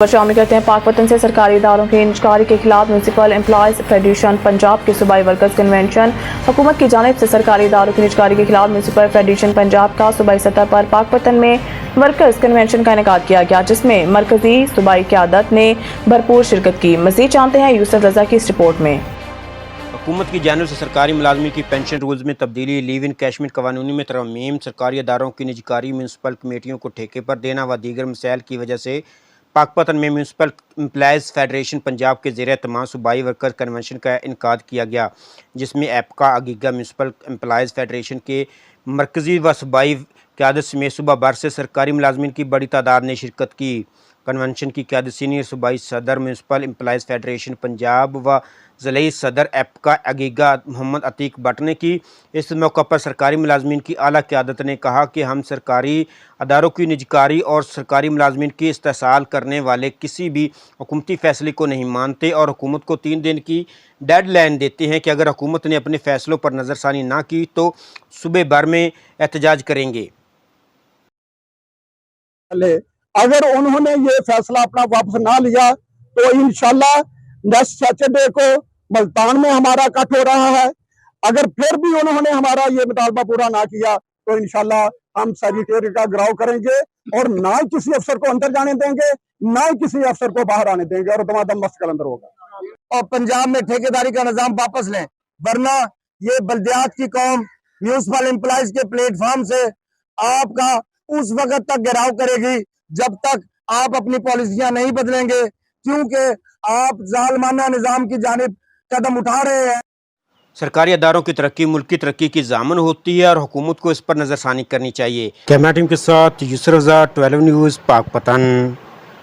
शामिल करते हैं। पाकपतन से सरकारी इदारों के इंचकारी के खिलाफ म्यूनसिपल एम्प्लॉयज़ फेडरेशन पंजाब के सूबाई वर्कर्स कन्वेंशन। हुकूमत की जानिब से सरकारी इदारों की निजकारी के खिलाफ म्यूनसिपल फेडरेशन पंजाब का सूबाई सतह पर पाकपतन में वर्कर्स कन्वेंशन का इनेकाद किया गया, जिसमें मरकजी सूबाई क़यादत ने भरपूर शिरकत की। मज़ीद जानते हैं यूसुफ रज़ा की इस रिपोर्ट में। हुकूमत की जानिब से सरकारी मुलाजमी की पेंशन रूल्स में तब्दीली, लीव इन कैशमेंट कवानून में तरमीम, सरकारी इदारों की निजकारी म्यूनसिपल कमेटियों को ठेके पर देना व दीगर मसाइल की वजह से पाकपतन में म्यूनसिपल एम्प्लॉयज़ फेडरेशन पंजाब के ज़ेर तमाम सूबाई वर्कर्स कन्वेंशन का इनेकाद किया गया, जिसमें एपका अगीगा म्यूनसिपल एम्प्लॉयज़ फेडरेशन के मरकज़ी व सूबाई क़यादत समेत सूबा भर से सरकारी मुलाजमीन की बड़ी तादाद ने शिरकत की। कन्वेंशन की क़यादत सीनियर सूबाई सदर म्यूनसिपल एम्प्लॉयज़ फेडरेशन पंजाब व ज़िले सदर एपका अगीगा मोहम्मद अतीक भट्ट ने की। इस मौका पर सरकारी मुलाजमीन की आला क़यादत ने कहा कि हम सरकारी अदारों की निजकारी और सरकारी मुलाजमीन की इस्तेसाल करने वाले किसी भी हुकूमती फ़ैसले को नहीं मानते और हुकूमत को 3 दिन की डेड लाइन देते हैं कि अगर हुकूमत ने अपने फ़ैसलों पर नज़रसानी ना की तो सूबे भर में एहतजाज करेंगे। अगर उन्होंने ये फैसला अपना वापस ना लिया तो इंशाल्लाह नेक्स्ट सैटरडे को मुल्तान में हमारा इकट्ठ हो रहा है। अगर फिर भी उन्होंने हमारा ये मुतालबा पूरा ना किया तो इंशाल्लाह हम सेक्रेटेरिएट का घेराव करेंगे और ना ही किसी अफसर को अंदर जाने देंगे, ना ही किसी अफसर को बाहर आने देंगे और दमादम मस्कल अंदर होगा। और पंजाब में ठेकेदारी का निजाम वापस लें, वरना ये बल्दियात की कौम म्यूनसिपल एम्प्लॉयज के प्लेटफॉर्म से आपका उस वक्त तक घेराव करेगी जब तक आप अपनी पॉलिसियां नहीं बदलेंगे, क्योंकि आप जालिमाना निजाम की जानिब कदम उठा रहे हैं। सरकारी अदारों की तरक्की मुल्क की तरक्की की ज़ामन होती है और हुकूमत को इस पर नज़रसानी करनी चाहिए। कैमरा टीम के साथ यूसुफ रज़ा, 12 न्यूज़, पाकपतन।